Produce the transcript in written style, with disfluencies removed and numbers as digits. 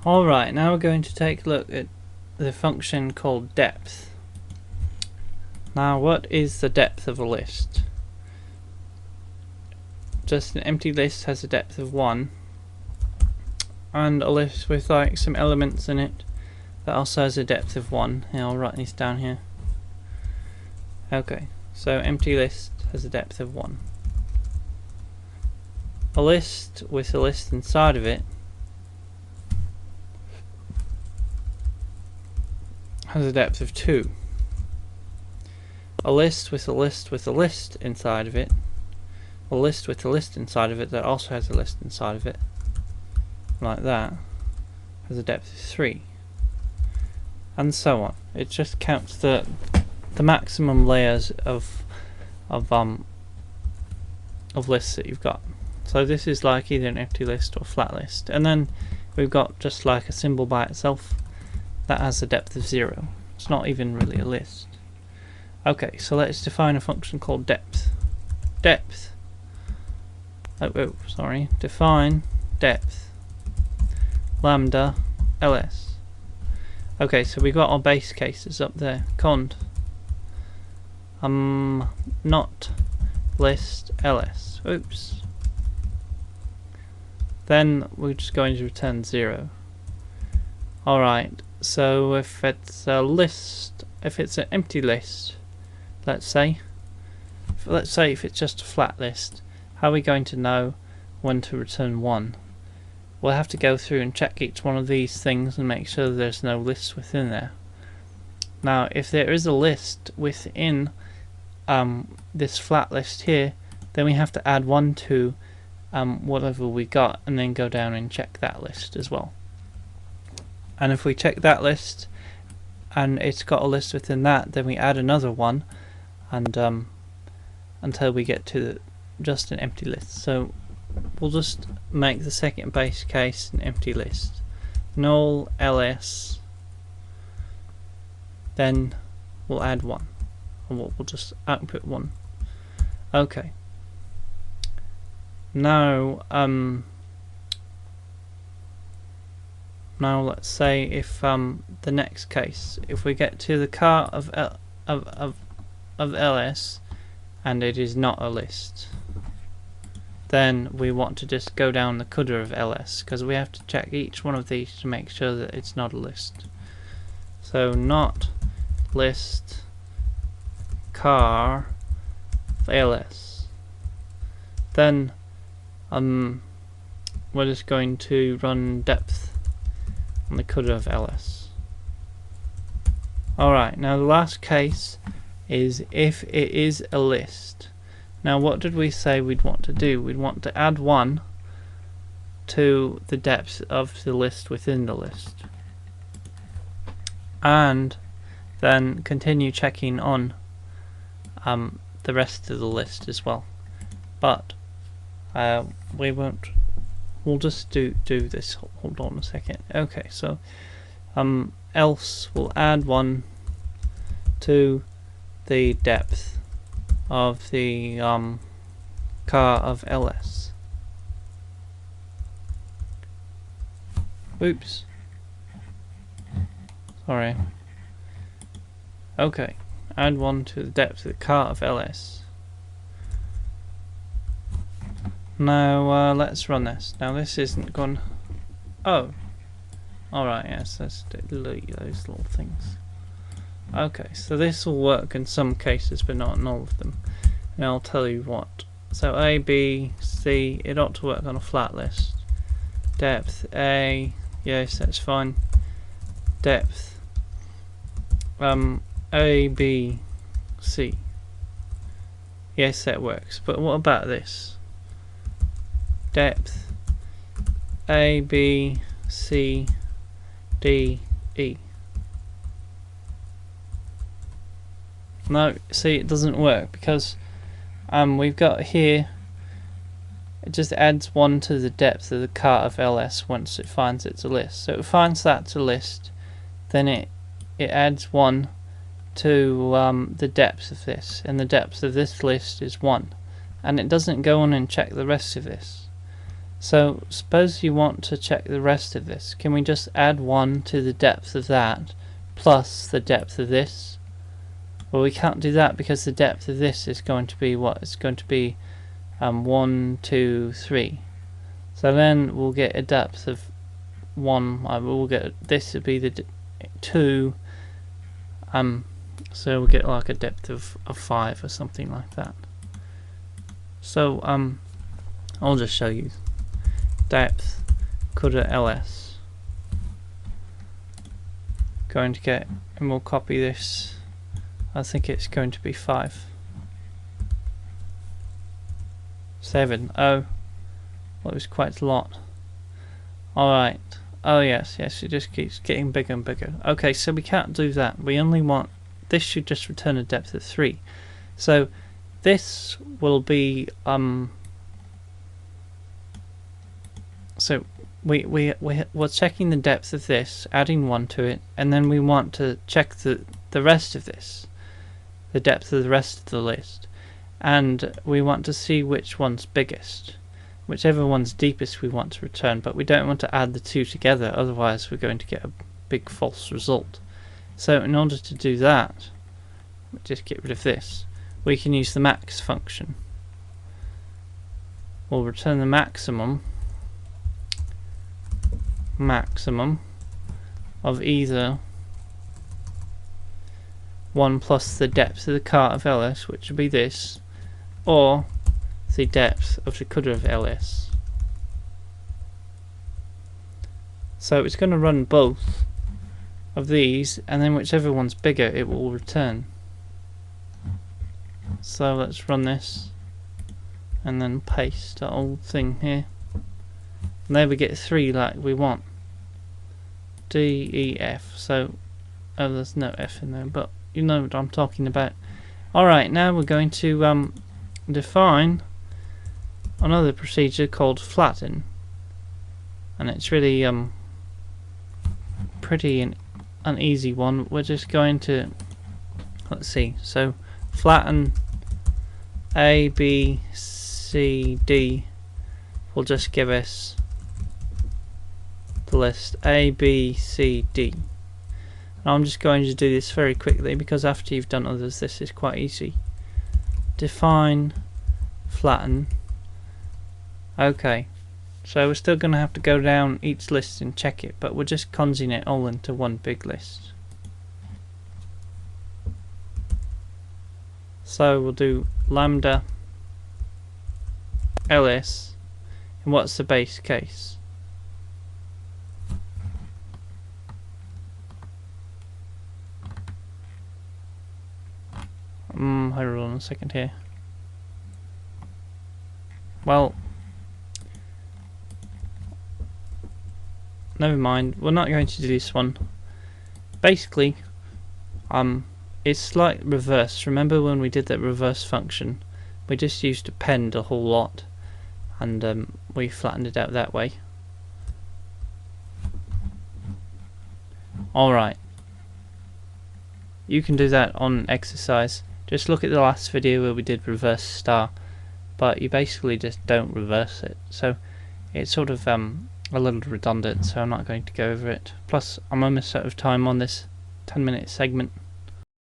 Alright, now we're going to take a look at the function called depth. Now, what is the depth of a list? Just an empty list has a depth of 1, and a list with like some elements in it that also has a depth of 1. Here, I'll write these down here. Okay, so empty list has a depth of 1. A list with a list inside of it has a depth of 2. A list with a list with a list inside of it, a list with a list inside of it that also has a list inside of it, like that, has a depth of 3, and so on. It just counts the maximum layers of lists that you've got. So this is like either an empty list or a flat list, and then we've got just like a symbol by itself that has a depth of 0. It's not even really a list. Okay, so let's define a function called depth. Define depth lambda ls. Okay, so we've got our base cases up there. Cond not list ls. Oops. Then we're just going to return 0. Alright, so if it's a list, if it's an empty list, let's say if it's just a flat list, how are we going to know when to return 1? We'll have to go through and check each one of these things and make sure there's no lists within there. Now, if there is a list within this flat list here, then we have to add 1 to whatever we got, and then go down and check that list as well. And if we check that list and it's got a list within that, then we add another 1, and until we get to just an empty list. So we'll just make the second base case an empty list. Null ls, then we'll add 1, and we'll just output 1. Okay. Now let's say if the next case, if we get to the car of ls and it is not a list, then we want to just go down the coder of ls, because we have to check each one of these to make sure that it's not a list. So not list car of ls. Then we're just going to run depth on the coder of ls. Alright, now the last case is if it is a list. Now what did we say we'd want to do? We'd want to add 1 to the depth of the list within the list, and then continue checking on the rest of the list as well. But we won't. We'll just do this. Hold on a second. Okay, so else we'll add 1 to the depth of the car of ls. Oops. Sorry. Okay, add 1 to the depth of the car of ls. Now let's run this. Now this isn't gone. Oh, alright, yes, let's delete those little things. Okay, so this will work in some cases, but not in all of them. And I'll tell you what. So A, B, C, it ought to work on a flat list. Depth A, yes, that's fine. Depth A, B, C. Yes, that works. But what about this? Depth A, B, C, D, E. No, see, it doesn't work because we've got here, it just adds 1 to the depth of the car of ls once it finds it's a list. So it finds that's a list, then it adds 1 to the depth of this, and the depth of this list is 1, and it doesn't go on and check the rest of this. So suppose you want to check the rest of this. Can we just add 1 to the depth of that plus the depth of this? Well, we can't do that because the depth of this is going to be what? It's going to be 1, 2, 3. So then we'll get a depth of 1. We'll get this would be the 2. So we'll get like a depth of 5 or something like that. So I'll just show you. Depth coulda ls. Going to get, and we'll copy this. I think it's going to be 5. 7. Oh, well, it was quite a lot. Alright. Oh yes, it just keeps getting bigger and bigger. Okay, so we can't do that. We only want, this should just return a depth of 3. So this will be so we're checking the depth of this, adding 1 to it, and then we want to check the rest of this, the depth of the rest of the list, and we want to see which one's biggest. Whichever one's deepest we want to return, but we don't want to add the two together, otherwise we're going to get a big false result. So in order to do that, we'll just get rid of this. We can use the max function. We'll return the maximum of either 1 plus the depth of the cart of ls, which will be this, or the depth of the coulda of ls. So it's going to run both of these, and then whichever one's bigger it will return. So let's run this and then paste that old thing here, and there we get 3 like we want. D, E, F. So there's no F in there, but you know what I'm talking about. Alright, now we're going to define another procedure called flatten, and it's really pretty an easy one. We're just going to, let's see, so flatten A, B, C, D will just give us the list A, B, C, D. And I'm just going to do this very quickly because after you've done others this is quite easy. Define flatten. Okay, so we're still going to have to go down each list and check it, but we're just consing it all into one big list. So we'll do lambda ls, and what's the base case? Hold on a second here. Well, never mind, we're not going to do this one. Basically, it's like reverse. Remember when we did that reverse function? We just used append a whole lot, and we flattened it out that way. Alright, you can do that on exercise. Just look at the last video where we did reverse star, but you basically just don't reverse it, so it's sort of a little redundant, so I'm not going to go over it. Plus I'm almost out of time on this 10-minute segment.